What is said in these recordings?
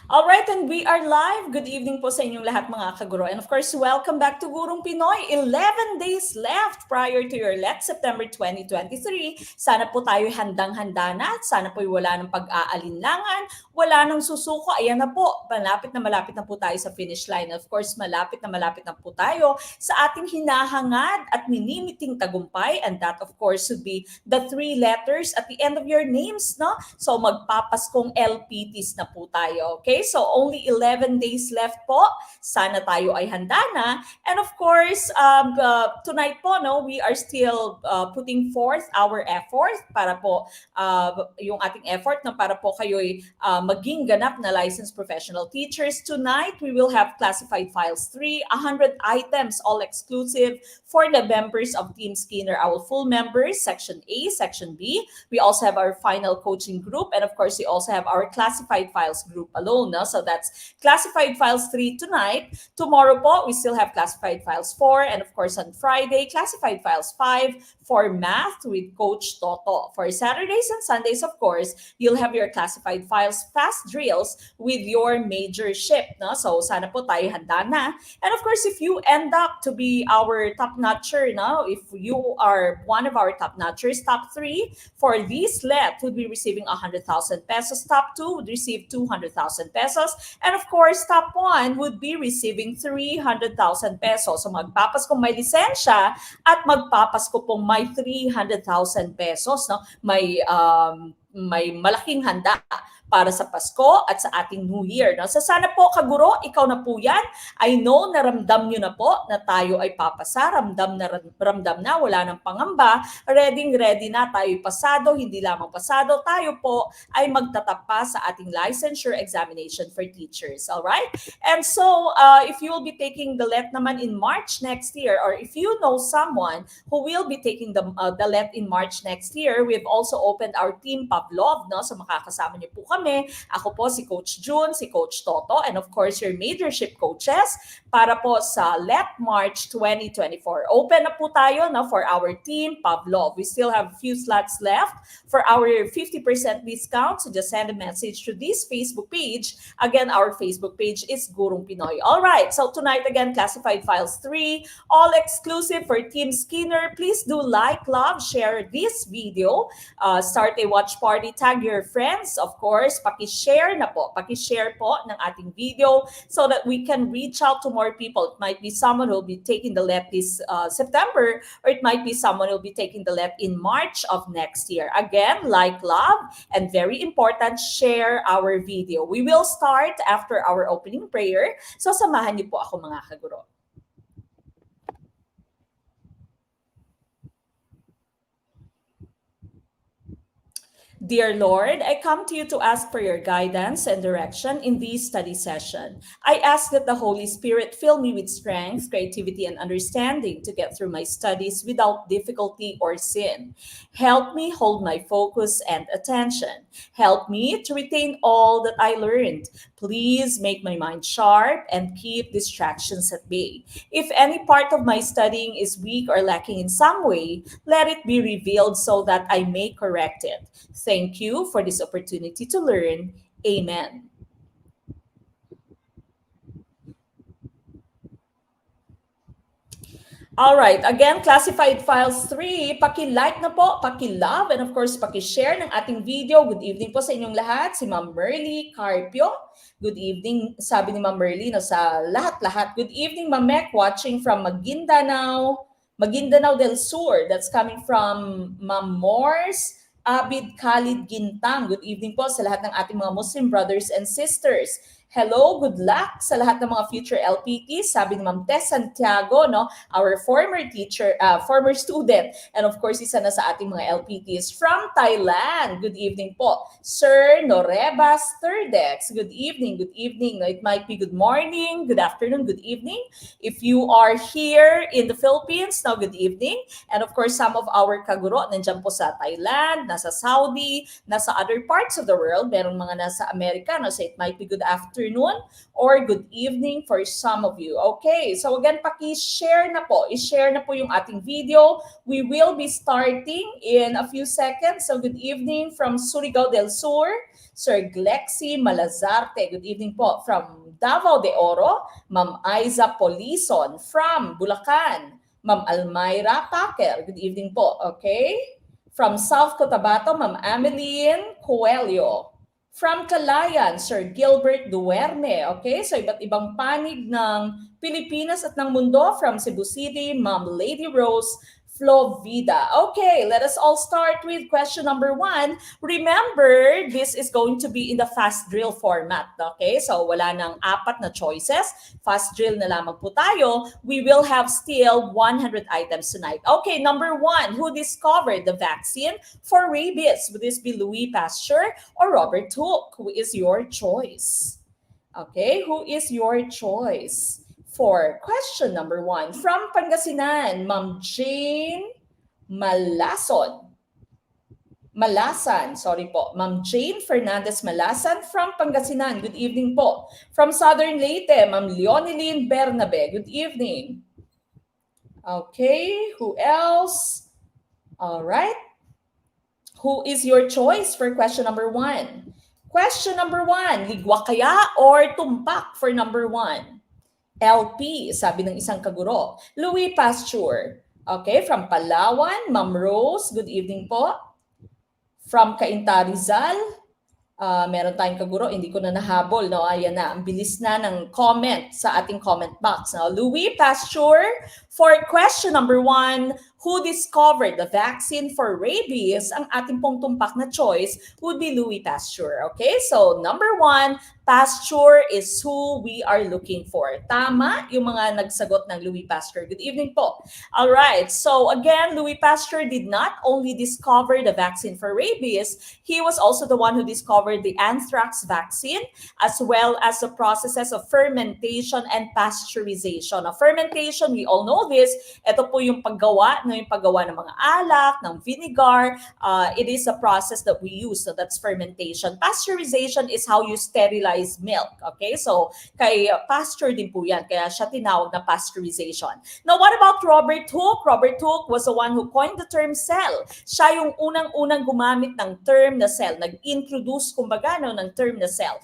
Alright, and we are live. Good evening po sa inyong lahat mga kaguro. And of course, welcome back to Gurong Pinoy. 11 days left prior to your LET, September 2023. Sana po tayo handang-handa na. Sana po wala ng pag-aalinlangan, wala nang susuko. Ayan na po, malapit na po tayo sa finish line. Of course, malapit na po tayo sa ating hinahangad at minimiting tagumpay. And that of course would be the 3 letters at the end of your names, no? So magpapaskong LPTs na po tayo. Okay, so only 11 days left po. Sana tayo ay handa na. And of course, tonight po, no, we are still putting forth our effort para po yung ating effort na para po kayo'y maging ganap na licensed professional teachers. Tonight, we will have Classified Files 3, 100 items, all exclusive for the members of Team Skinner, our full members, Section A, Section B. We also have our final coaching group, and of course, we also have our Classified Files group alone. No? So that's Classified Files 3 tonight. Tomorrow po, we still have Classified Files 4, and of course, on Friday, Classified Files 5 for math with Coach Toto. For Saturdays and Sundays, of course, you'll have your Classified Files fast drills with your major ship. No? So sana po tayo handa na. And of course, if you end up to be our top-notcher, no? If you are one of our top-notchers, top 3 for this LET would be receiving 100,000 pesos. Top 2 would receive 200,000 pesos. And of course, top 1 would be receiving 300,000 pesos. So magpapasko may lisensya at magpapasko pong may 300,000 pesos. No? May malaking handa para sa Pasko at sa ating New Year. No? So sana po, kaguro, ikaw na po yan. I know, naramdam nyo na po na tayo ay papasa. Ramdam na, wala nang pangamba. Ready na tayo pasado. Hindi lamang pasado, tayo po ay magtatapa sa ating licensure examination for teachers. Alright? And so, if you will be taking the LET naman in March next year, or if you know someone who will be taking the LET in March next year, we've also opened our Team Pavlov. No? So makakasama niyo po kami. Ako po si Coach June, si Coach Toto, and of course your leadership coaches para po sa LET March 2024. Open na po tayo, no, for our Team Pavlov. We still have a few slots left for our 50% discount. So just send a message to this Facebook page. Again, our Facebook page is Gurong Pinoy. All right, so tonight again, Classified Files 3, all exclusive for Team Skinner. Please do like, love, share this video. Start a watch party, tag your friends, of course. Paki-share po ng ating video so that we can reach out to more people. It might be someone who will be taking the LET this September, or it might be someone who will be taking the LET in March of next year. Again, like, love, and very important, share our video. We will start after our opening prayer. So samahan niyo po ako mga kaguro. Dear Lord, I come to you to ask for your guidance and direction in this study session. I ask that the Holy Spirit fill me with strength, creativity, and understanding to get through my studies without difficulty or sin. Help me hold my focus and attention. Help me to retain all that I learned. Please make my mind sharp and keep distractions at bay. If any part of my studying is weak or lacking in some way, let it be revealed so that I may correct it. Thank you for this opportunity to learn. Amen. Alright, again, Classified Files 3, paki-like na po, paki-love, and of course, paki-share ng ating video. Good evening po sa inyong lahat. Si Ma'am Merly Carpio. Good evening, sabi ni Ma'am Merly, no, sa lahat-lahat. Good evening, Ma'am Mek, watching from Maguindanao del Sur. That's coming from Ma'am Morse Abid Khalid Gintang. Good evening po sa lahat ng ating mga Muslim brothers and sisters. Hello, good luck sa lahat ng mga future LPTs. Sabi ni Ma'am Tess Santiago, no, our former teacher, former student, and of course, isa na sa ating mga LPTs from Thailand. Good evening po. Sir Norebas Thirdex, good evening, good evening. It might be good morning, good afternoon, good evening. If you are here in the Philippines, now good evening. And of course, some of our kaguro nandiyan po sa Thailand, nasa Saudi, nasa other parts of the world. Merong mga nasa Amerika, no, so it might be good afternoon afternoon, or good evening for some of you. Okay, so again, paki-share na po. I-share na po yung ating video. We will be starting in a few seconds. So good evening from Surigao del Sur, Sir Glexi Malazarte. Good evening po from Davao de Oro, Ma'am Aiza Polison from Bulacan, Ma'am Almayra Packer. Good evening po. Okay. From South Cotabato, Ma'am Ameline Coelho. From Calayan, Sir Gilbert Duerne. Okay, so iba't ibang panig ng Pilipinas at ng mundo. From Cebu City, Ma'am Lady Rose Flovida. Okay, let us all start with question number 1. Remember, this is going to be in the fast drill format. Okay, so wala nang 4 na choices. Fast drill na lamang po tayo. We will have still 100 items tonight. Okay, number 1, who discovered the vaccine for rabies? Would this be Louis Pasteur or Robert Hooke? Who is your choice? Okay, who is your choice? For question number 1, from Pangasinan, Ma'am Jane Malasan, sorry po. Ma'am Jane Fernandez Malasan from Pangasinan. Good evening po. From Southern Leyte, Ma'am Leoneline Bernabe. Good evening. Okay, who else? All right. Who is your choice for question number 1? Question number 1, ligwa kaya or tumpak for number 1? LP, sabi ng isang kaguro. Louis Pasteur. Okay, from Palawan, Ma'am Rose. Good evening po. From Cainta Rizal, meron tayong kaguro, hindi ko na nahabol. No? Ayan na, ang bilis na ng comment sa ating comment box. Now, Louis Pasteur, for question number 1, who discovered the vaccine for rabies? Ang ating pong tumpak na choice would be Louis Pasteur. Okay, so number 1, Pasteur is who we are looking for. Tama yung mga nagsagot ng Louis Pasteur. Good evening po. All right, so again, Louis Pasteur did not only discover the vaccine for rabies, he was also the one who discovered the anthrax vaccine, as well as the processes of fermentation and pasteurization. Now, fermentation, we all know this. Ito po yung paggawa ng mga alak, ng vinegar. It is a process that we use, so that's fermentation. Pasteurization is how you sterilize milk. Okay, so kay Pasteur din po yan, kaya siya tinawag na pasteurization. Now, what about Robert Hooke? Robert Hooke was the one who coined the term cell. Siya yung unang-unang gumamit ng term na cell, nag-introduce kumbaga no, ng term na cell.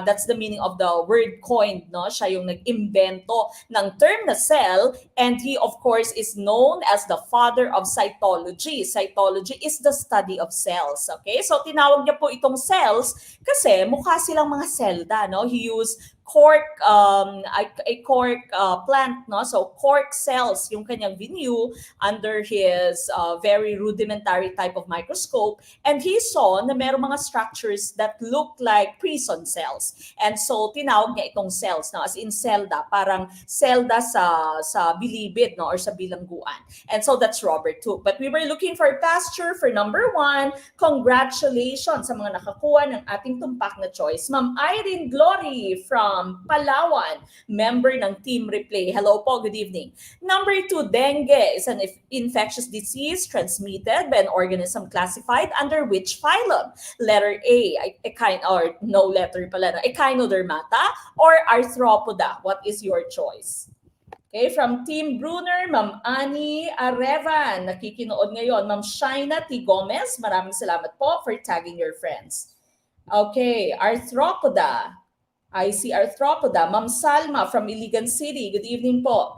That's the meaning of the word coined. No? Siya yung nag-imbento ng term na cell, and he of course is known as the father of cytology. Cytology is the study of cells. Okay, so tinawag niya po itong cells kasi mukha silang mga selda. No? He used cork, a cork plant, no? So cork cells yung kanyang view under his very rudimentary type of microscope, and he saw na merong mga structures that look like prison cells, and so tinawag niya itong cells, no? As in selda, parang selda sa bilibid, no? Or sa bilangguan, and so that's Robert Hooke. But we were looking for Pasteur for number 1. Congratulations sa mga nakakuha ng ating tumpak na choice. Ma'am Irene Glory from Palawan, member ng Team Replay. Hello po, good evening. Number 2, dengue is an infectious disease transmitted by an organism classified under which phylum? Letter A, or no letter pala, Echinodermata or Arthropoda. What is your choice? Okay, from Team Brunner, Ma'am Annie Arevan, nakikinood ngayon. Ma'am Shaina T. Gomez, maraming salamat po for tagging your friends. Okay, Arthropoda. I see Arthropoda. Ma'am Salma from Iligan City. Good evening po.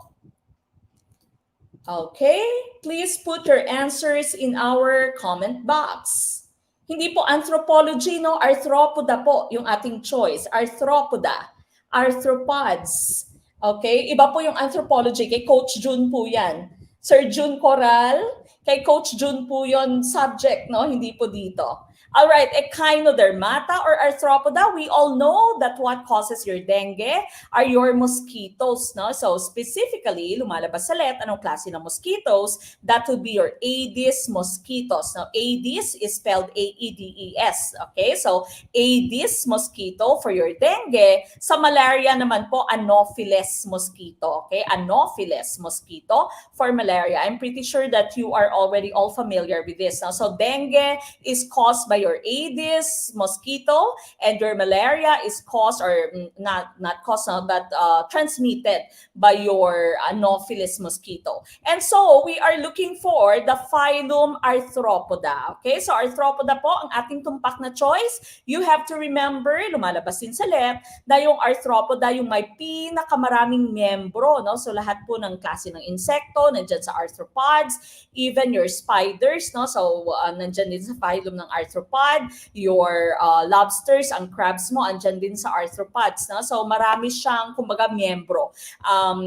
Okay, please put your answers in our comment box. Hindi po anthropology, no? Arthropoda po yung ating choice. Arthropoda. Arthropods. Okay, iba po yung anthropology. Kay Coach Jun po yan. Sir Jun Coral, kay Coach Jun po yon subject, no? Hindi po dito. All right, Echinodermata or Arthropoda, we all know that what causes your dengue are your mosquitoes, no? So specifically, lumalabas sa let, anong klase ng mosquitoes? That would be your Aedes mosquitoes. Now, Aedes is spelled A-E-D-E-S, okay? So, Aedes mosquito for your dengue. Sa malaria naman po, Anopheles mosquito, okay? Anopheles mosquito for malaria. malaria. I'm pretty sure that you are already all familiar with this. Now, so dengue is caused by your Aedes mosquito, and your malaria is caused, or not caused, but transmitted by your Anopheles mosquito. And so we are looking for the phylum Arthropoda. Okay, so Arthropoda po ang ating tumpak na choice. You have to remember, lumalabas din sa left, na yung Arthropoda yung may pinakamaraming miyembro, no? So lahat po ng klase ng insekto nandiyan sa arthropods, even your spiders, no? So nandiyan din sa phylum ng arthropod, your lobsters, ang crabs mo andyan din sa arthropods, no? So marami siyang kumbaga miyembro.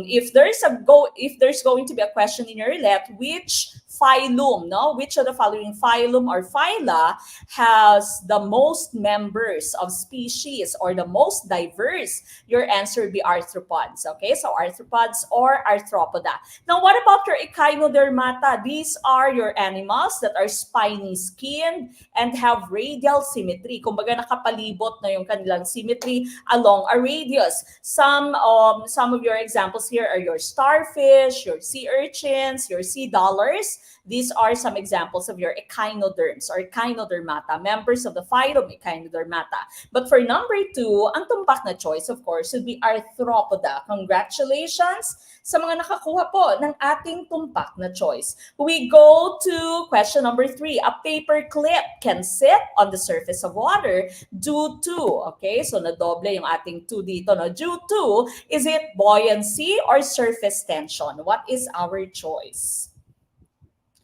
If there's going to be a question in your left, which phylum, no? Which of the following phylum or phyla has the most members of species or the most diverse? Your answer would be arthropods. Okay, so arthropods or arthropoda. Now, what about your echinodermata? These are your animals that are spiny skinned and have radial symmetry. Kumbaga nakapalibot na yung kanilang symmetry along a radius. Some of your examples here are your starfish, your sea urchins, your sea dollars. These are some examples of your echinoderms or echinodermata, members of the phylum Echinodermata. But for number 2, ang tumpak na choice, of course, would be Arthropoda. Congratulations sa mga nakakuha po ng ating tumpak na choice. We go to question number 3. A paper clip can sit on the surface of water due to, okay, so nadoble yung ating 2 dito, no? Due to, is it buoyancy or surface tension? What is our choice?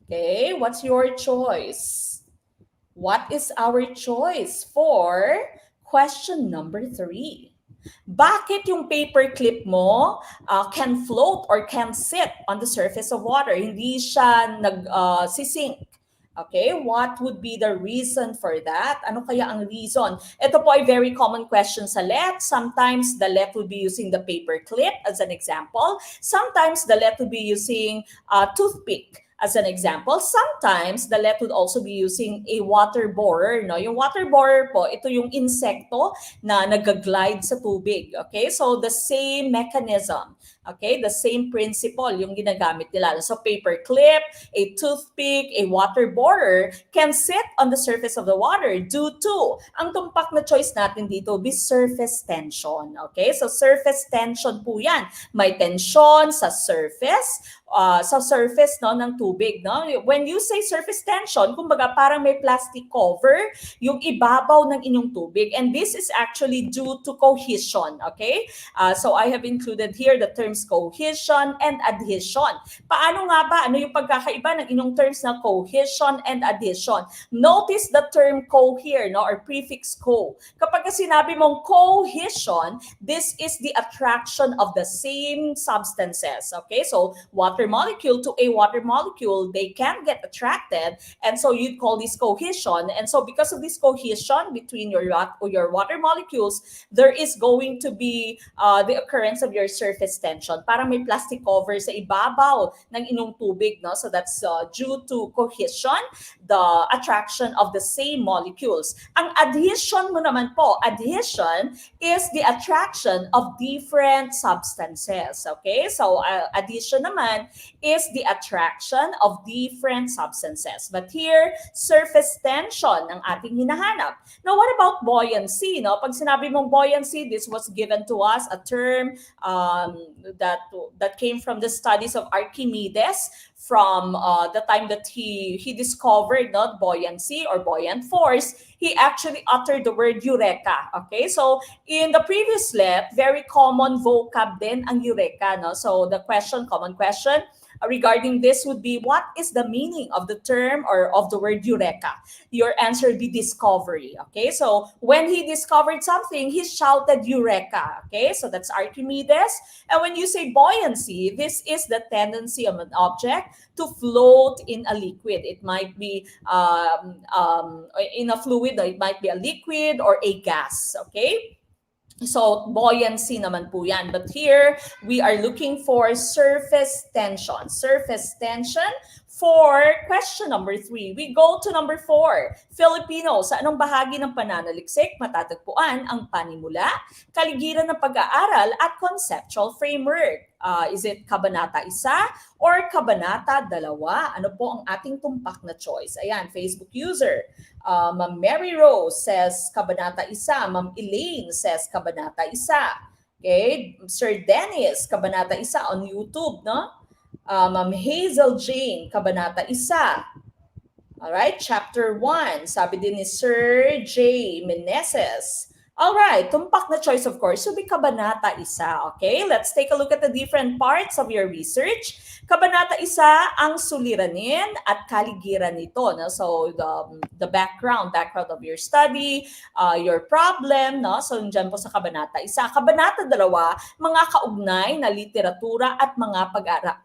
Okay, what's your choice? What is our choice for question number 3? Bakit yung paper clip mo can float or can sit on the surface of water? Hindi siya nagsisink. Okay, what would be the reason for that? Ano kaya ang reason? Ito po ay very common question sa LET. Sometimes the LET would be using the paper clip as an example. Sometimes the LET would be using a toothpick as an example. Sometimes the LET would also be using a water borer. No? Yung water borer po, ito yung insekto na nag-glide sa tubig. Okay, so the same mechanism. Okay, the same principle yung ginagamit nila. So paper clip, a toothpick, a water borer can sit on the surface of the water due to, ang tumpak na choice natin dito be surface tension. Okay, so surface tension po yan. May tension sa surface no ng tubig, no? When you say surface tension, kumbaga parang may plastic cover yung ibabaw ng inyong tubig, and this is actually due to cohesion. Okay, so I have included here the terms cohesion and adhesion. Paano nga ba? Ano yung pagkakaiba ng inyong terms na cohesion and adhesion? Notice the term co here, no, or prefix co. Kapag sinabi mong cohesion, this is the attraction of the same substances. Okay, so water molecule to a water molecule, they can get attracted, and so you'd call this cohesion. And so because of this cohesion between your water molecules, there is going to be the occurrence of your surface tension. Parang may plastic cover sa ibabaw ng inyong tubig, no? So that's due to cohesion, the attraction of the same molecules. Ang adhesion mo naman po, adhesion is the attraction of different substances. Okay, so adhesion naman is the attraction of different substances. But here, surface tension ang ating hinahanap. Now, what about buoyancy? No? Pag sinabi mong buoyancy, this was given to us, a term that came from the studies of Archimedes from the time that he discovered buoyancy or buoyant force. He actually uttered the word eureka. Okay, so in the previous LET, very common vocab din ang eureka. No? So the common question regarding this would be, what is the meaning of the term or of the word eureka? Your answer would be discovery. Okay, so when he discovered something, he shouted eureka. Okay, so that's Archimedes. And when you say buoyancy, this is the tendency of an object to float in a liquid. It might be in a fluid, or it might be a liquid or a gas. Okay, so buoyancy naman po yan. But here, we are looking for surface tension. Surface tension For question number 3, we go to number 4. Filipino, sa anong bahagi ng pananaliksik matatagpuan ang panimula, kaligiran ng pag-aaral at conceptual framework? Is it Kabanata 1 or Kabanata 2? Ano po ang ating tumpak na choice? Ayan, Facebook user. Ma'am Mary Rose says Kabanata 1. Ma'am Elaine says Kabanata 1. Okay, Sir Dennis, Kabanata 1 on YouTube, no? Ma'am Hazel Jane, Kabanata 1. Alright, chapter 1. Sabi din ni Sir J. Meneses. Alright, tumpak na choice of course would be Kabanata 1. Okay, let's take a look at the different parts of your research. Kabanata 1 ang suliranin at kaligiran nito. No? So the background of your study, your problem. No? So dyan po sa Kabanata 1. Kabanata 2, mga kaugnay na literatura at mga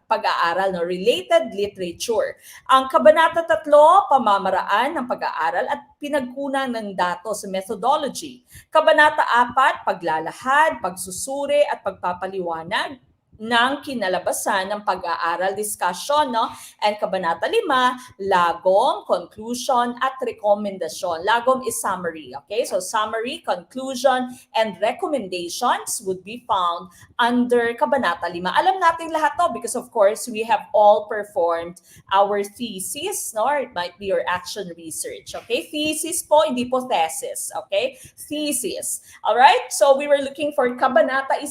pag-aaral, no? Related literature. Ang Kabanata 3, pamamaraan ng pag-aaral at pinagkunan ng datos, methodology. Kabanata 4, paglalahad, pagsusuri at pagpapaliwanag ng kinalabasan ng pag-aaral, discussion, no? And Kabanata 5, lagom, conclusion, at rekomendasyon. Lagom is summary, okay? So summary, conclusion, and recommendations would be found under Kabanata 5. Alam natin lahat to because of course we have all performed our thesis, no? Or it might be your action research, okay? Thesis po, hindi po thesis, okay? Thesis. All right? So we were looking for Kabanata 1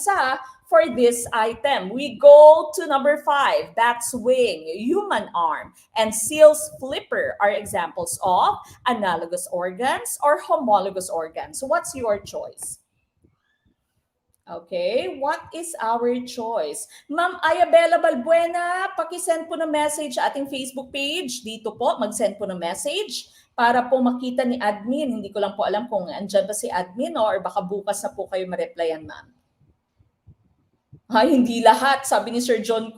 for this item. We go to number 5, bat's wing, human arm, and seal's flipper are examples of analogous organs or homologous organs. So what's your choice? Okay, what is our choice? Ma'am Ayabela Balbuena, pakisend po ng message sa ating Facebook page. Dito po, mag-send po ng message para po makita ni admin. Hindi ko lang po alam kung andyan ba si admin or baka bukas na po kayo ma-replyan, ma'am. Hindi lahat. Sabi ni Sir June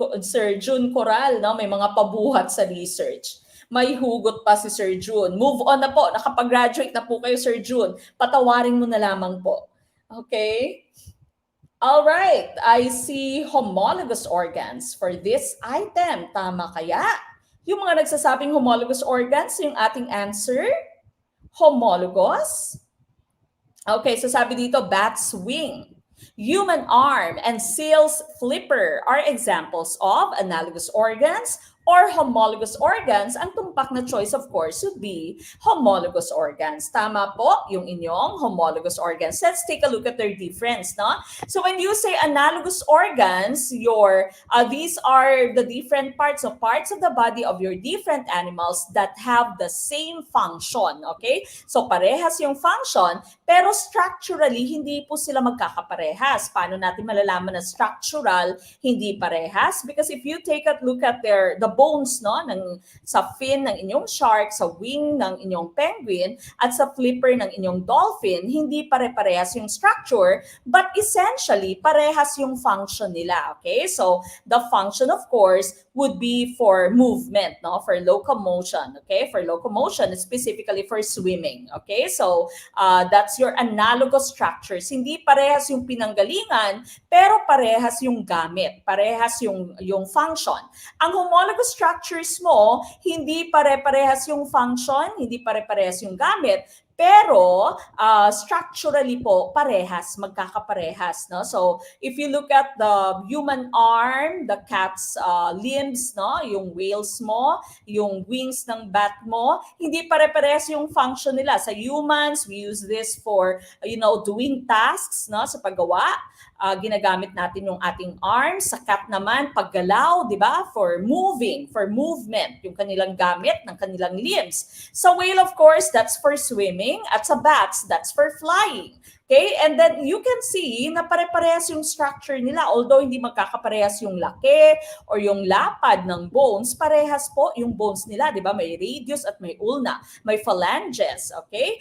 Coral, no, may mga pabuhat sa research. May hugot pa si Sir June. Move on na po. Nakapag-graduate na po kayo, Sir June. Patawarin mo na lamang po. Okay? All right. I see homologous organs for this item. Tama kaya? Yung mga nagsasabing homologous organs, yung ating answer? Homologous? Okay, so sabi dito, bat's wing, human arm, and seal's flipper are examples of analogous organs or homologous organs. Ang tumpak na choice, of course, would be homologous organs. Tama po yung inyong homologous organs. Let's take a look at their difference, no? So when you say analogous organs, these are the different parts of the body of your different animals that have the same function, okay? So parehas yung function, pero structurally, hindi po sila magkakaparehas. Paano natin malalaman na structural, hindi parehas? Because if you take a look at the bones, no, sa fin ng inyong shark, sa wing ng inyong penguin, at sa flipper ng inyong dolphin, hindi pare-parehas yung structure, but essentially, parehas yung function nila, okay? So, the function, of course, would be for movement, no, for locomotion, okay? For locomotion, specifically for swimming, okay? So, that's your analogous structures. Hindi parehas yung pinanggalingan, pero parehas yung gamit, parehas yung function. Ang homologous structures mo, hindi pare-parehas yung function, hindi pare-parehas yung gamit, pero structurally po, parehas, magkakaparehas. No? So, if you look at the human arm, the cat's limbs, no? Yung whales mo, yung wings ng bat mo, hindi pare-parehas yung function nila. Sa humans, we use this for, doing tasks, no? Sa paggawa. Ginagamit natin yung ating arms. Sa cat naman, paggalaw, di ba? For movement, yung kanilang gamit ng kanilang limbs. Sa whale, of course, that's for swimming. At sa bats, that's for flying. Okay? And then you can see na pare-parehas yung structure nila. Although hindi magkakaparehas yung laki or yung lapad ng bones, parehas po yung bones nila. Di ba? May radius at may ulna. May phalanges. Okay?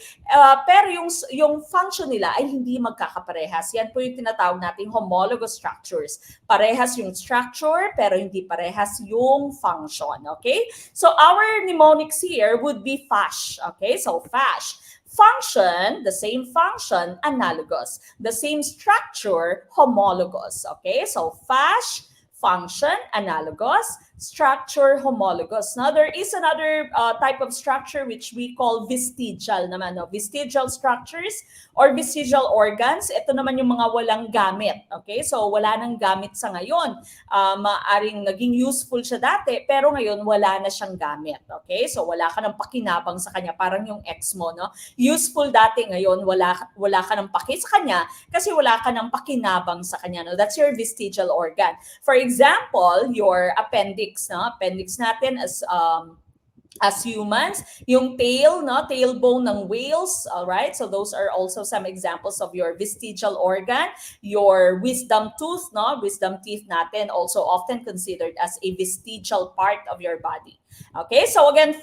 Pero yung function nila ay hindi magkakaparehas. Yan po yung tinatawag nating homologous structures. Parehas yung structure pero hindi parehas yung function. Okay? So our mnemonics here would be FASH. Okay? So FASH. Function, the same function, analogous. The same structure, homologous. Okay? So FASH, function, analogous. structure homologous. Now, there is another type of structure which we call vestigial naman. No? Vestigial structures or vestigial organs, ito naman yung mga walang gamit. Okay? So, wala nang gamit sa ngayon. Maaring naging useful siya dati, pero ngayon wala na siyang gamit. Okay? So, wala ka ng pakinabang sa kanya. Parang yung ex mo, no? Useful dati, ngayon wala ka ng paki sa kanya kasi wala ka ng pakinabang sa kanya. No? That's your vestigial organ. For example, your appendix, no? Appendix natin as humans, yung tail, no, tailbone ng whales, all right? So those are also some examples of your vestigial organ. Your wisdom tooth, no, wisdom teeth natin also often considered as a vestigial part of your body. Okay, so again,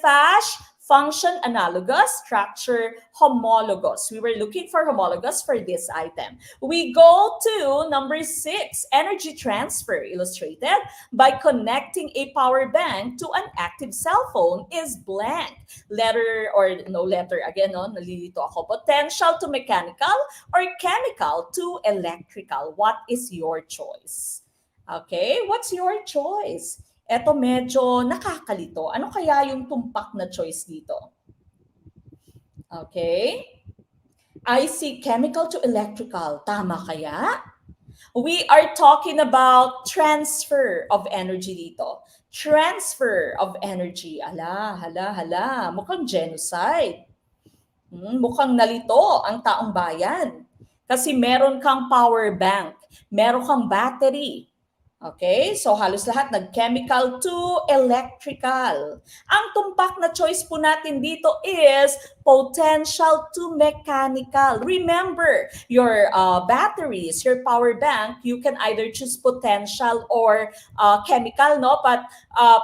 function analogous, structure homologous. We were looking for homologous for this item. We go to number 6, energy transfer, illustrated by connecting a power bank to an active cell phone is blank. Letter or no letter, again, no, nalilito ako. Potential to mechanical or chemical to electrical. What is your choice? Okay, what's your choice? Eto medyo nakakalito. Ano kaya yung tumpak na choice dito? Okay. I see chemical to electrical. Tama kaya? We are talking about transfer of energy dito. Transfer of energy. Hala. Mukhang genocide. Mukhang nalito ang taong bayan. Kasi meron kang power bank. Meron kang battery. Okay, so halos lahat nag-chemical to electrical. Ang tumpak na choice po natin dito is potential to mechanical. Remember, your batteries, your power bank, you can either choose potential or chemical, no? But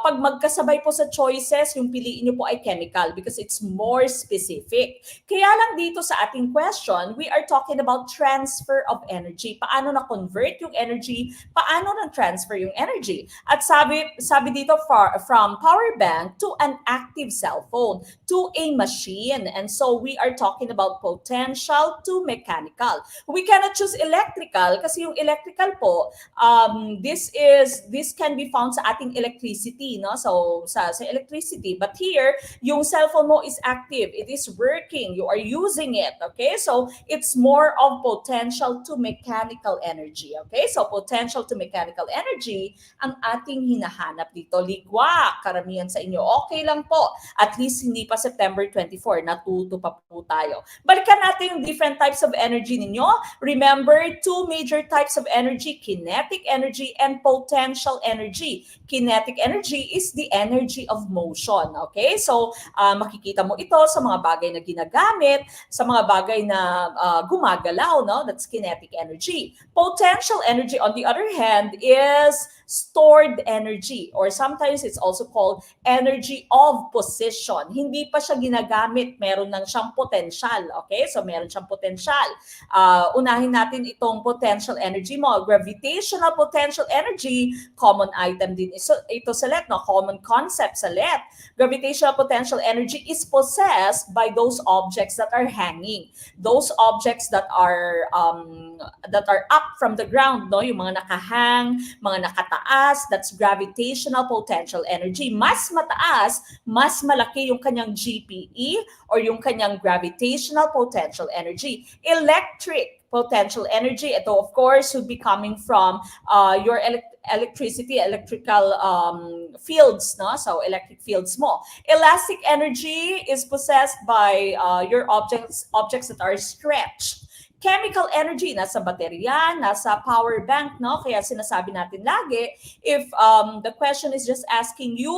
pag magkasabay po sa choices, yung piliin nyo po ay chemical because it's more specific. Kaya lang dito sa ating question, we are talking about transfer of energy. Paano na-convert yung energy? Paano na-transfer yung energy? At sabi dito from power bank to an active cell phone to a machine. And so we are talking about potential to mechanical. We cannot choose electrical kasi yung electrical po, this can be found sa ating electricity, no? So sa electricity. But here, yung cellphone mo is active. It is working. You are using it. Okay? So it's more of potential to mechanical energy. Okay? So potential to mechanical energy ang ating hinahanap dito. Ligwak, karamihan sa inyo. Okay lang po. At least hindi pa September 24. Natuto pa po tayo. Balikan natin yung different types of energy ninyo. Remember, 2 major types of energy, kinetic energy and potential energy. Kinetic energy is the energy of motion. Okay? So, makikita mo ito sa mga bagay na ginagamit, sa mga bagay na gumagalaw, no? That's kinetic energy. Potential energy, on the other hand, is stored energy or sometimes it's also called energy of position. Hindi pa siya ginagamit, meron lang siyang potential. Okay? So meron siyang potential. Unahin natin itong potential energy mo. Gravitational potential energy, common item din ito sa LET, no? Common concept sa LET. Gravitational potential energy is possessed by those objects that are hanging. Those objects that are up from the ground, no? Yung mga nakahang, mga nakataas, that's gravitational potential energy. Mas mataas, mas malaki yung kanyang GPE or yung kanyang gravitational potential energy. Electric potential energy, ito of course would be coming from your electrical fields, no? So electric fields mo. Elastic energy is possessed by your objects that are stretched. Chemical energy, nasa baterya, nasa power bank, no? Kaya sinasabi natin lagi, if the question is just asking you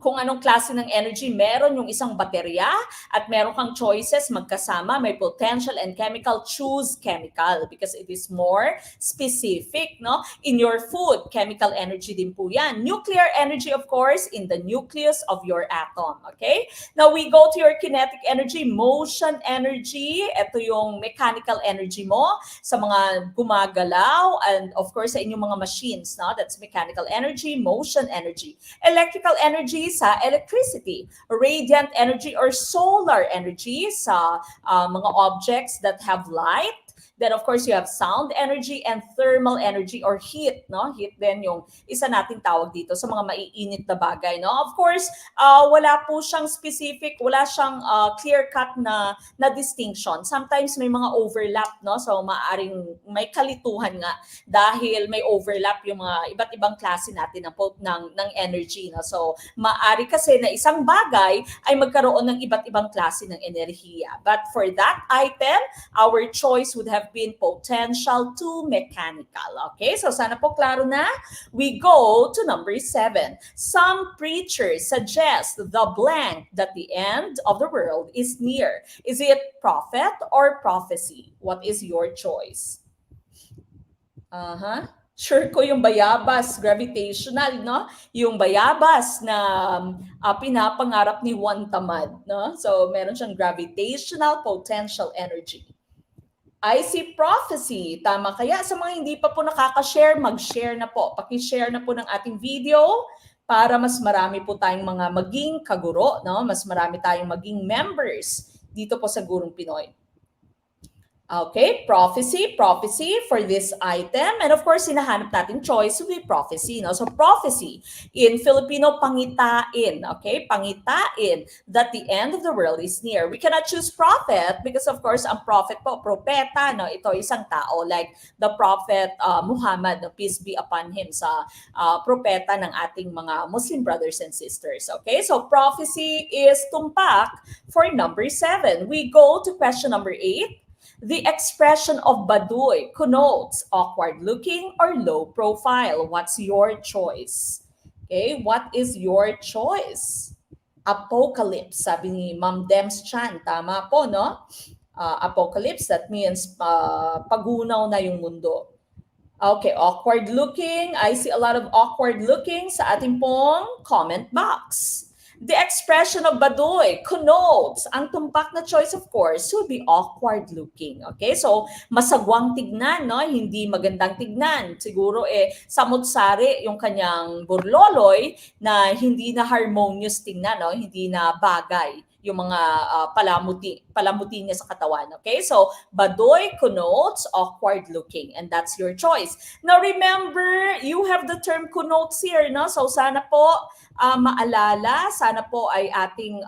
kung anong klase ng energy meron yung isang baterya at meron kang choices magkasama, may potential and chemical, choose chemical because it is more specific, no? In your food, chemical energy din po yan. Nuclear energy, of course, in the nucleus of your atom, okay? Now, we go to your kinetic energy, motion energy. Ito yung mechanical energy mo sa mga gumagalaw and, of course, sa inyong mga machines, no? That's mechanical energy, motion energy. Electrical energy sa electricity, radiant energy or solar energy sa mga objects that have light, Then of course, you have sound energy and thermal energy or heat, no? Heat din yung isa nating tawag dito sa mga maiinit na bagay, no? Of course, wala po siyang specific, wala siyang clear-cut na distinction. Sometimes may mga overlap, no? So maaring may kalituhan nga dahil may overlap yung mga iba't ibang klase natin ng energy, no? So maari kasi na isang bagay ay magkaroon ng iba't ibang klase ng enerhiya. But for that item, our choice would have been potential to mechanical. Okay? So sana po klaro na. We go to number 7. Some preachers suggest the blank that the end of the world is near. Is it prophet or prophecy? What is your choice? Sure ko yung bayabas, gravitational, no? Yung bayabas na pinapangarap ni Juan Tamad, no? So, meron siyang gravitational potential energy. I see prophecy. Tama. Kaya sa mga hindi pa po nakaka-share, mag-share na po. Paki-share na po ng ating video para mas marami po tayong mga maging kaguro, no? Mas marami tayong maging members dito po sa Gurong Pinoy. Okay, prophecy for this item. And of course, hinahanap natin choice will be prophecy. No? So prophecy, in Filipino, pangitain. Okay, pangitain that the end of the world is near. We cannot choose prophet because of course, ang prophet po, propeta, no? Ito isang tao like the prophet Muhammad, no? Peace be upon him, sa propeta ng ating mga Muslim brothers and sisters. Okay, so prophecy is tumpak for number 7. We go to question number 8. The expression of baduy connotes awkward looking or low profile. What's your choice? Okay, what is your choice? Apocalypse, sabi ni Ma'am Dems Chan. Tama po, no? Apocalypse, that means pagunaw na yung mundo. Okay, awkward looking. I see a lot of awkward looking sa ating pong comment box. The expression of baduy connotes, ang tumpak na choice of course would be awkward looking. Okay, so masagwang tignan, no? Hindi magandang tignan. Siguro samot-sari yung kanyang burloloy na hindi na harmonious tignan, no? Hindi na bagay yung mga palamuti niya sa katawan. Okay? So, baduy connotes awkward looking and that's your choice. Now, remember, you have the term connotes here, no? So, sana po maalala, sana po ay ating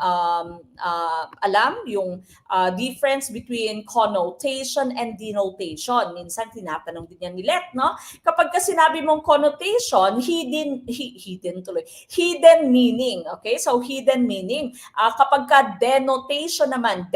alam yung difference between connotation and denotation. Minsan, tinatanong din yan ni Let, no? Kapag ka sinabi mong connotation, hidden meaning. Okay? So, hidden meaning. Kapag ka denotation naman,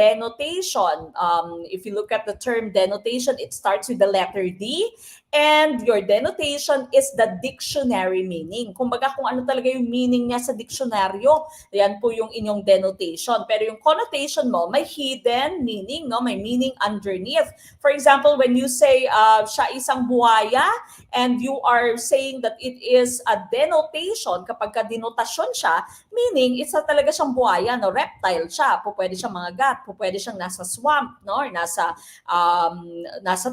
if you look at the term denotation, it starts with the letter D, and your denotation is the dictionary meaning. Kumbaga kung ano talaga yung meaning niya sa diksyonaryo, yan po yung inyong denotation. Pero yung connotation mo, may hidden meaning, no? May meaning underneath. For example, when you say siya isang buhaya, and you are saying that it is a denotation, kapag ka denotasyon siya, meaning isa talaga siyang buhaya, no? Reptile siya, pwede siyang mangagat, pwede siyang nasa swamp, no? Or nasa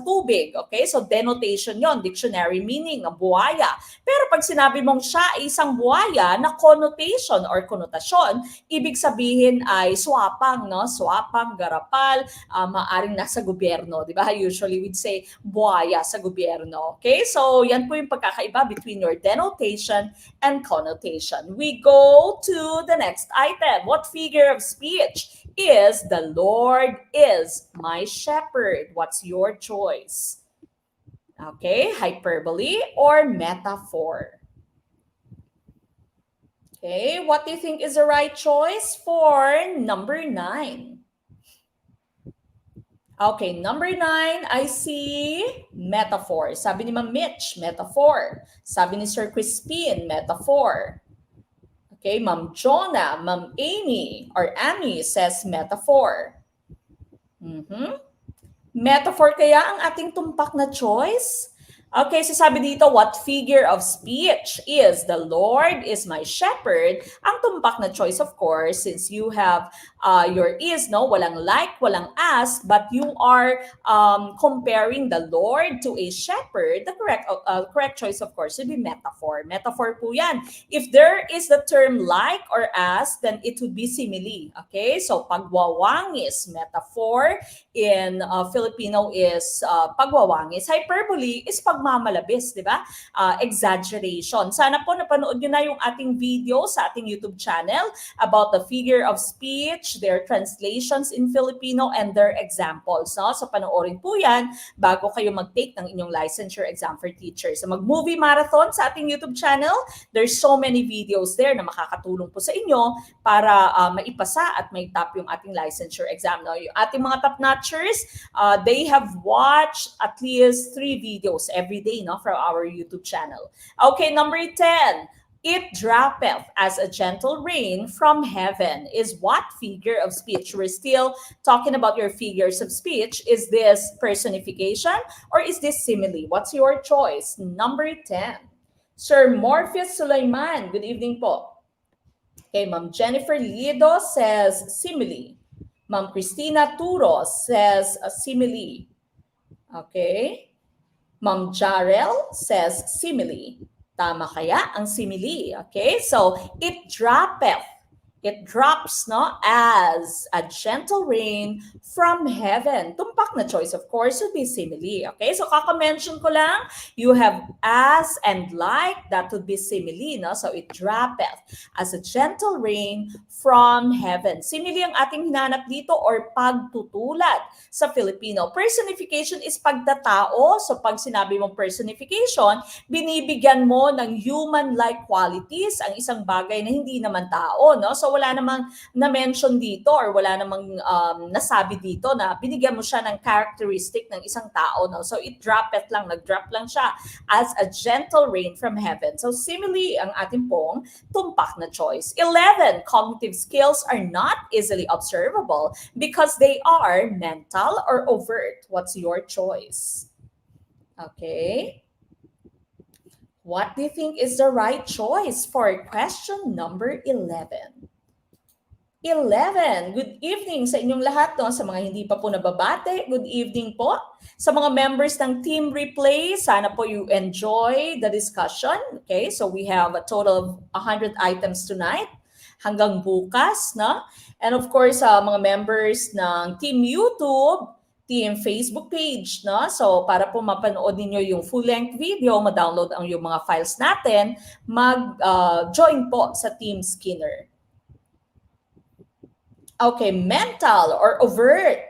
tubig. Okay? So denotation yon, dictionary meaning ng buhaya. Pero pag sinabi mong siya ay isang buhaya na connotation or konotasyon, ibig sabihin ay swapang, no? Swapang, garapal, maaring nasa gobyerno, di ba? Usually we'd say buhaya sa gobyerno. Okay? So yan po yung pagkakaiba between your denotation and connotation. We go to the next item. What figure of speech is the Lord is my shepherd? What's your choice? Okay, hyperbole or metaphor? Okay, what do you think is the right choice for number 9? Okay, number 9, I see metaphor. Sabi ni Ma'am Mitch, metaphor. Sabi ni Sir Crispin, metaphor. Okay, Ma'am Jonah, Ma'am Amy, or Amy says metaphor. Metaphor kaya ang ating tumpak na choice? Okay, so sabi dito, what figure of speech is the Lord is my shepherd? Ang tumpak na choice, of course, since you have your is, no? Walang like, walang as, but you are comparing the Lord to a shepherd. The correct choice, of course, would be metaphor. Metaphor po yan. If there is the term like or as, then it would be simile. Okay, so pagwawangis, metaphor in Filipino is pagwawangis. Hyperbole is pagmamalabis, di ba? Exaggeration. Sana po napanood nyo na yung ating video sa ating YouTube channel about the figure of speech, their translations in Filipino, and their examples. No? So panoorin po yan bago kayo mag-take ng inyong licensure exam for teachers. So mag-movie marathon sa ating YouTube channel. There's so many videos there na makakatulong po sa inyo para maipasa at maitap yung ating licensure exam. No? Yung ating mga top-notchers, they have watched at least 3 videos every day, no, from our YouTube channel. Okay, number 10. It droppeth as a gentle rain from heaven is what figure of speech? We're still talking about your figures of speech. Is this personification or is this simile? What's your choice? Number 10. Sir Morpheus Sulaiman, good evening po. Okay, Ma'am Jennifer Liedo says simile. Ma'am Christina Turo says simile. Okay. Ma'am Jarel says simile. Tama kaya ang simile? Okay, so it droppeth. It drops, no, as a gentle rain from heaven. Tumpak na choice, of course, would be simile. Okay, so kaka-mention ko lang, you have as and like, that would be simile, no? So it droppeth as a gentle rain from heaven. Simile ang ating hinanap dito or pagtutulad sa Filipino. Personification is pagtatao. So pag sinabi mong personification, binibigyan mo ng human-like qualities ang isang bagay na hindi naman tao, no? So wala namang na-mention dito or wala namang nasabi dito na binigyan mo siya ng characteristic ng isang tao, no? So it droppeth lang, nag-drop lang siya as a gentle rain from heaven. So simile ang ating pong tumpak na choice. 11, cognitive skills are not easily observable because they are mental or overt. What's your choice? Okay. What do you think is the right choice for question number 11? 11. Good evening sa inyong lahat, no? Sa mga hindi pa po nababate, good evening po. Sa mga members ng Team Replay, sana po you enjoy the discussion. Okay, so we have a total of 100 items tonight hanggang bukas, no? And of course, mga members ng Team YouTube, Team Facebook page, no? So para po mapanood ninyo yung full-length video, ma-download ang yung mga files natin, mag-join po sa Team Skinner. Okay, mental or overt.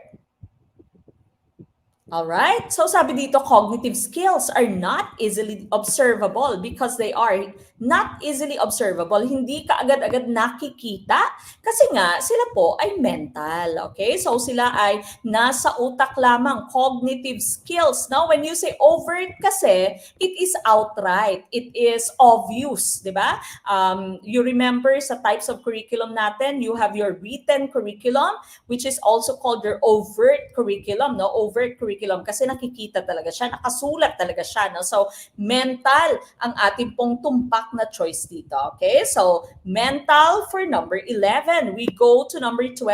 Alright, so sabi dito, cognitive skills are not easily observable because they are not easily observable. Hindi ka agad-agad nakikita kasi nga sila po ay mental. Okay, so sila ay nasa utak lamang, cognitive skills. Now, when you say overt kasi, it is outright. It is obvious, di ba? You remember sa types of curriculum natin, you have your written curriculum, which is also called your overt curriculum, no? Overt curriculum kasi nakikita talaga siya, nakasulat talaga siya, no? So, mental ang ating pong tumpak na choice dito, okay? So, mental for number 11. We go to number 12.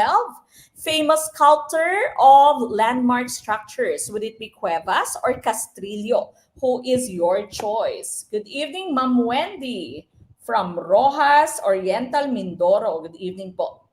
Famous sculptor of landmark structures. Would it be Cuevas or Castrillo? Who is your choice? Good evening, Ma'am Wendy from Rojas Oriental, Mindoro. Good evening po.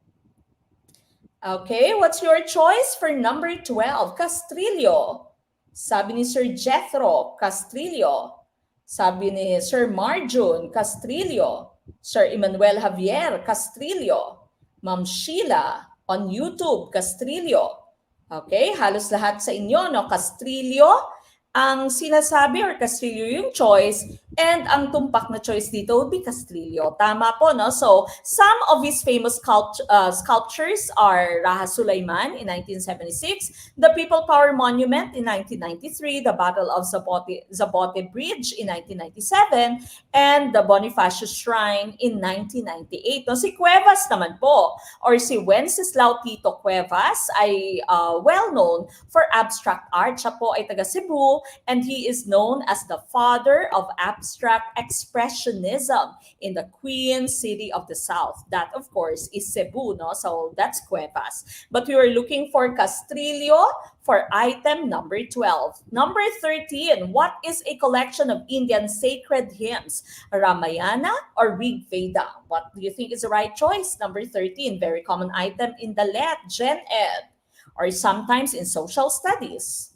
Okay, what's your choice for number 12? Castrillo. Sabi ni Sir Jethro, Castrillo. Sabi ni Sir Marjun, Castrillo. Sir Emmanuel Javier, Castrillo. Ma'am Sheila on YouTube, Castrillo. Okay, halos lahat sa inyo, no? Castrillo ang sinasabi or Castrillo yung choice And ang tumpak na choice dito would be Castrillo. Tama po, no? So, some of his famous sculptures are Raha Sulaiman in 1976, the People Power Monument in 1993, the Battle of Zapote Bridge in 1997, and the Bonifacio Shrine in 1998. No, si Cuevas naman po, or si Wenceslao Tito Cuevas ay well known for abstract art. Siya po ay taga Cebu, and he is known as the father of abstract expressionism in the Queen City of the South. That, of course, is Cebu, no? So that's Cuevas. But we were looking for Castrillo for item number 12. Number 13, what is a collection of Indian sacred hymns? Ramayana or Rig Veda? What do you think is the right choice? Number 13, very common item in the LET, Gen Ed, or sometimes in social studies.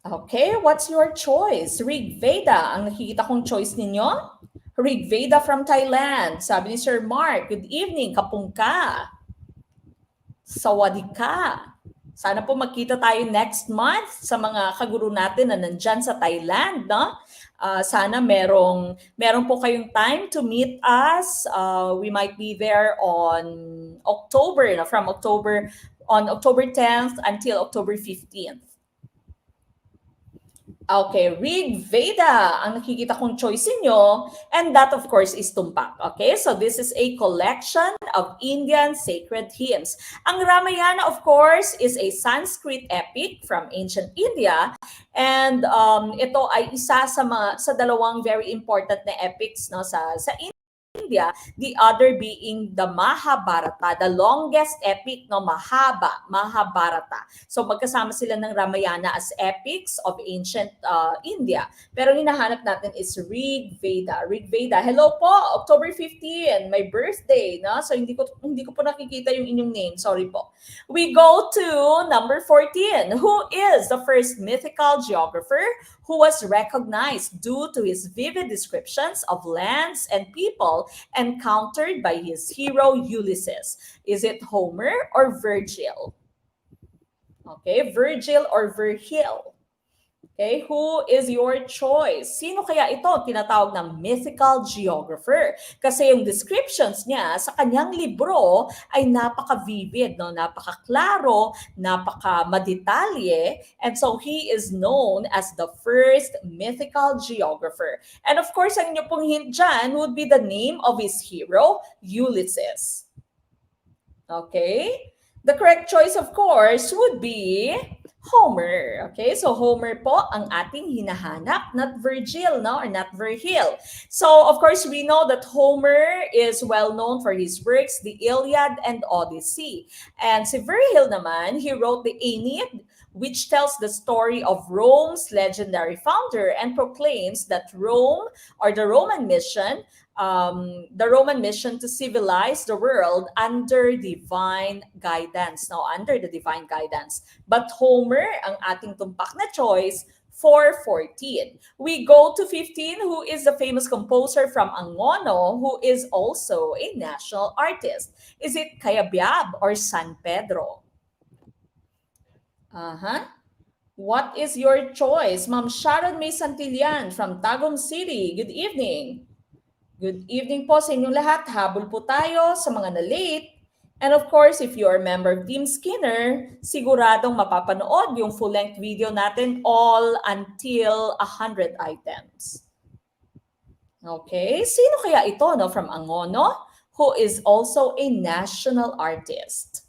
Okay, what's your choice? Rig Veda, ang nakikita kong choice ninyo? Rig Veda from Thailand. Sabi ni Sir Mark, good evening, kapungka. Sawadika. Sana po magkita tayo next month sa mga kaguro natin na nandyan sa Thailand, no? Sana merong po kayong time to meet us. We might be there on October, no? From October 10th until October 15th. Okay, Rig Veda ang nakikita kong choice niyo, and that of course is tumpak. Okay, so this is a collection of Indian sacred hymns. Ang Ramayana of course is a Sanskrit epic from ancient India, and ito ay isa sa dalawang very important na epics, no, sa India, the other being the Mahabharata, the longest epic, no, Mahabharata. So magkasama sila ng Ramayana as epics of ancient India. Pero hinahanap natin is Rig Veda. Rig Veda. Hello po, October 15, my birthday, no? So hindi ko po nakikita yung inyong name. Sorry po. We go to number 14. Who is the first mythical geographer who was recognized due to his vivid descriptions of lands and people encountered by his hero Ulysses? Is it Homer or Virgil? Okay, Virgil or Virgil? Okay, who is your choice? Sino kaya ito tinatawag ng mythical geographer? Kasi yung descriptions niya sa kanyang libro ay napaka-vivid, no? Napaka-klaro, napaka-madetalye, and so he is known as the first mythical geographer. And of course, ang inyo pong hint dyan would be the name of his hero, Ulysses. Okay? The correct choice, of course, would be Homer. Okay, so Homer po ang ating hinahanap, not Virgil, no, or not Virgil. So, of course, we know that Homer is well known for his works, the Iliad and Odyssey. And si Virgil naman, he wrote the Aeneid, which tells the story of Rome's legendary founder and proclaims that Rome, or the Roman mission to civilize the world under divine guidance. Now, under the divine guidance. But Homer, ang ating tumpak na choice, for 14. We go to 15, who is the famous composer from Angono, who is also a national artist. Is it Cayabyab or San Pedro? What is your choice? Ma'am Sharon May Santillan from Tagum City. Good evening. Good evening po sa inyong lahat. Habol po tayo sa mga na-late. And of course, if you're a member of Team Skinner, siguradong mapapanood yung full-length video natin all until 100 items. Okay, sino kaya ito, no, from Angono, who is also a national artist?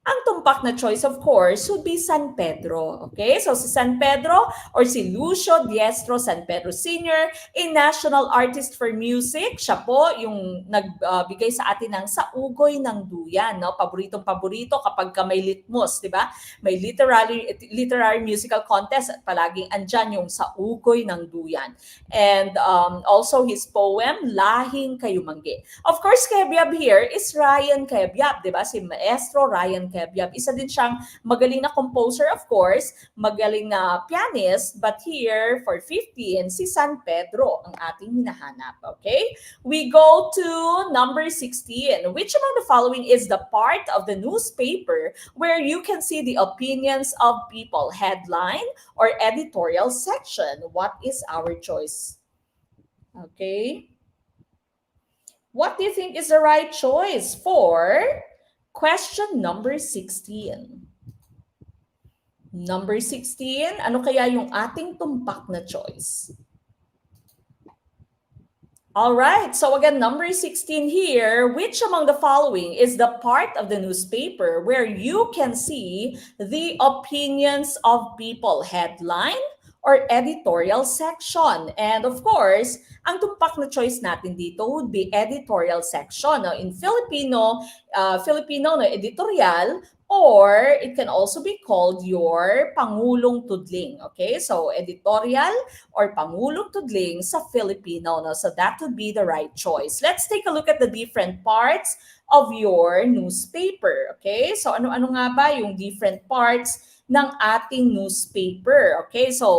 Ang tumpak na choice, of course, would be San Pedro. Okay? So si San Pedro or si Lucio Diestro San Pedro Sr., a national artist for music. Siya po yung nagbigay sa atin ng Sa Ugoy ng Duyan. No? Paboritong-paborito kapag ka may litmus, di ba? May literary musical contest at palaging andyan yung Sa Ugoy ng Duyan. And also his poem, Lahing Kayumangge. Of course, Cayabyab here is Ryan Cayabyab, di ba? Si Maestro Ryan Kebyab. Isa din siyang magaling na composer, of course, magaling na pianist, but here for 15, si San Pedro ang ating hinahanap. Okay? We go to number 16. Which among the following is the part of the newspaper where you can see the opinions of people? Headline or editorial section? What is our choice? Okay. What do you think is the right choice for question number 16? Number 16, ano kaya yung ating tumpak na choice? All right, so again, number 16 here, which among the following is the part of the newspaper where you can see the opinions of people? Headline or editorial section? And of course, ang tumpak na choice natin dito would be editorial section. Now, in Filipino, no, editorial, or it can also be called your Pangulong Tudling. Okay, so editorial or Pangulong Tudling sa Filipino. No? So that would be the right choice. Let's take a look at the different parts of your newspaper. Okay, so ano-ano nga ba yung different parts ng ating newspaper? Okay, so